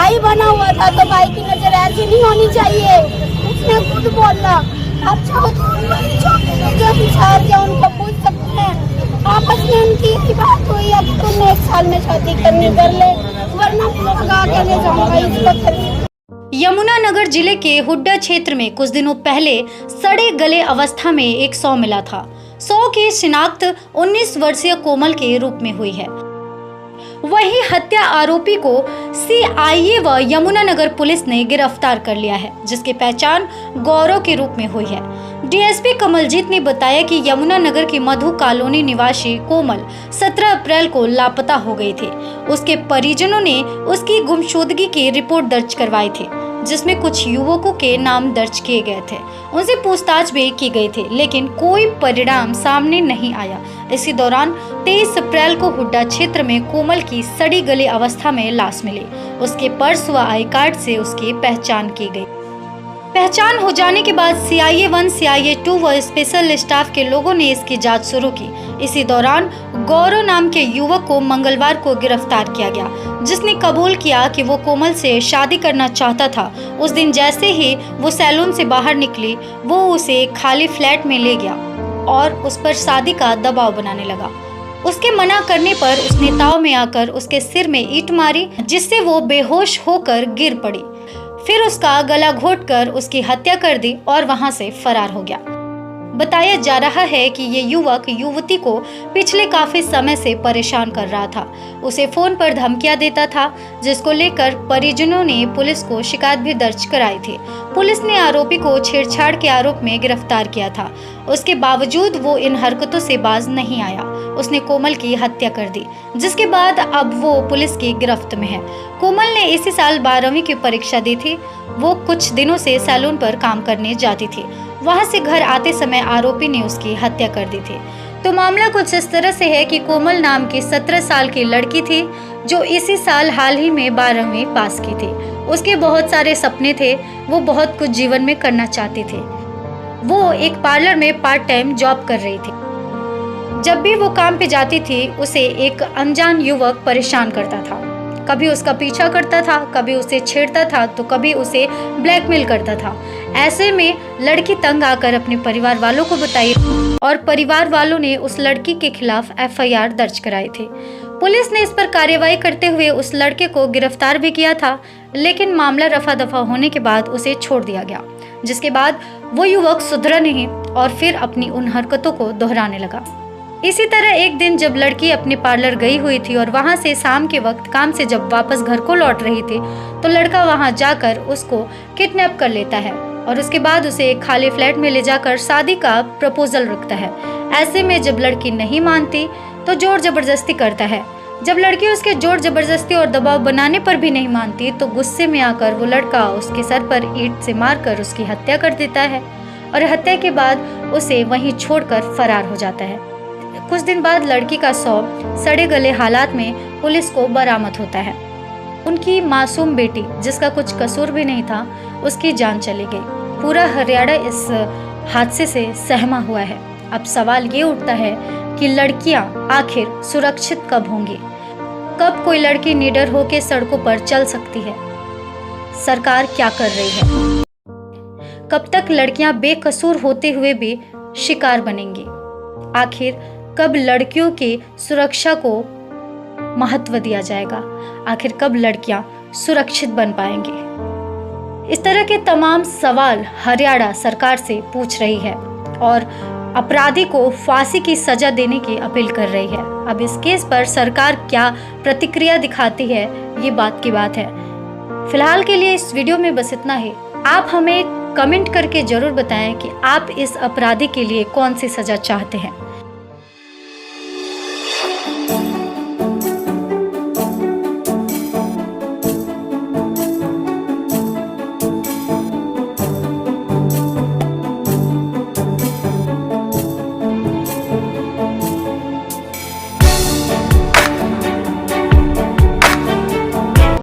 भाई बना हुआ था तो भाई की नजर ऐसी नहीं होनी चाहिए। उसने खुद बोला आप चाहो तो जो विचार के उनको पूछ सकते हैं। आपस में उनकी ही बात हुई है कि तुमने 1 साल में शादी करनी कर ले, वरना भगा के ले जाऊंगा इसको। यमुनानगर जिले के हुड्डा क्षेत्र में कुछ दिनों पहले सड़े गले अवस्था में एक शव मिला था। शव की शिनाख्त 19 वर्षीय कोमल के रूप में हुई है। वहीं हत्या आरोपी को सीआईए व यमुनानगर पुलिस ने गिरफ्तार कर लिया है, जिसकी पहचान गौरव के रूप में हुई है। डीएसपी कमलजीत ने बताया कि यमुनानगर की मधु कॉलोनी निवासी कोमल 17 अप्रैल को लापता हो गई थी। उसके परिजनों ने उसकी गुमशुदगी की रिपोर्ट दर्ज करवाई थी, जिसमें कुछ युवकों के नाम दर्ज किए गए थे। उनसे पूछताछ भी की गई थी, लेकिन कोई परिणाम सामने नहीं आया। इसी दौरान 23 अप्रैल को हुड्डा क्षेत्र में कोमल की सड़ी गली अवस्था में लाश मिली। उसके पर्स व आई कार्ड से उसकी पहचान की गई। पहचान हो जाने के बाद सीआईए 1, सीआईए 2 व स्पेशल स्टाफ के लोगों ने इसकी जांच शुरू की। इसी दौरान गौरव नाम के युवक को मंगलवार को गिरफ्तार किया गया, जिसने कबूल किया कि वो कोमल से शादी करना चाहता था। उस दिन जैसे ही वो सैलून से बाहर निकली, वो उसे खाली फ्लैट में ले गया और उस पर शादी का दबाव बनाने लगा। उसके मना करने पर उसने ताव में आकर उसके सिर में ईंट मारी, जिससे वो बेहोश होकर गिर पड़ी। फिर उसका गला घोंटकर उसकी हत्या कर दी और वहां से फरार हो गया। बताया जा रहा है कि ये युवक युवती को पिछले काफी समय से परेशान कर रहा था। उसे फोन पर धमकियां देता था, जिसको लेकर परिजनों ने पुलिस को शिकायत भी दर्ज कराई थी। पुलिस ने आरोपी को छेड़छाड़ के आरोप में गिरफ्तार किया था। उसके बावजूद वो इन हरकतों से बाज नहीं आया। उसने कोमल की हत्या कर दी, जिसके बाद अब वो पुलिस की गिरफ्त में है। कोमल ने इसी साल 12वीं की परीक्षा दी थी। वो कुछ दिनों से सैलून पर काम करने जाती थी। वहां से घर आते समय आरोपी ने उसकी हत्या कर दी थी। तो मामला कुछ इस तरह से है कि कोमल नाम की 17 साल की लड़की थी, जो इसी साल हाल ही में 12वीं पास की थी। उसके बहुत सारे सपने थे, वो बहुत कुछ जीवन में करना चाहती थी। वो एक पार्लर में पार्ट टाइम जॉब कर रही थी। जब भी वो काम पे जाती थी, उसे एक अनजान युवक परेशान करता था। कभी उसका पीछा करता था, कभी उसे छेड़ता था, तो कभी उसे ब्लैकमेल करता था। ऐसे में लड़की तंग आकर अपने परिवार वालों को बताई और परिवार वालों ने उस लड़की के खिलाफ एफआईआर दर्ज कराई थी। पुलिस ने इस पर कार्रवाई करते हुए उस लड़के को गिरफ्तार भी किया था, लेकिन मामला रफा दफा होने के बाद उसे छोड़ दिया गया, जिसके बाद वो युवक सुधरा नहीं और फिर अपनी उन हरकतों को दोहराने लगा। इसी तरह एक दिन जब लड़की अपने पार्लर गई हुई थी और वहां से शाम के वक्त काम से जब वापस घर को लौट रही थी, तो लड़का वहां जाकर उसको किडनैप कर लेता है और उसके बाद उसे एक खाली फ्लैट में ले जाकर शादी का प्रपोजल रखता है। ऐसे में जब लड़की नहीं मानती तो जोर जबरदस्ती करता है। जब लड़की उसके जोर जबरदस्ती और दबाव बनाने पर भी नहीं मानती, तो गुस्से में आकर वो लड़का उसके सर पर ईंट से मारकर उसकी हत्या कर देता है और हत्या के बाद उसे वहीं छोड़कर फरार हो जाता है। कुछ दिन बाद लड़की का शव सड़े गले हालात में पुलिस को बरामद होता है। उनकी मासूम बेटी, जिसका कुछ कसूर भी नहीं था, उसकी जान चली गई। पूरा हरियाणा इस हादसे से सहमा हुआ है। अब सवाल ये उठता है कि लड़कियां आखिर सुरक्षित कब होंगी? कब कोई लड़की निडर होकर सड़कों पर चल सकती है? सरकार क्या कर रही है? कब तक लड़कियां बेकसूर होते हुए भी शिकार बनेंगी? आखिर कब लड़कियों की सुरक्षा को महत्व दिया जाएगा? आखिर कब लड़कियां सुरक्षित बन पाएंगी? इस तरह के तमाम सवाल हरियाणा सरकार से पूछ रही है और अपराधी को फांसी की सजा देने की अपील कर रही है। अब इस केस पर सरकार क्या प्रतिक्रिया दिखाती है, ये बात की बात है। फिलहाल के लिए इस वीडियो में बस इतना ही। आप हमें कमेंट करके जरूर बताएं कि आप इस अपराधी के लिए कौन सी सजा चाहते हैं।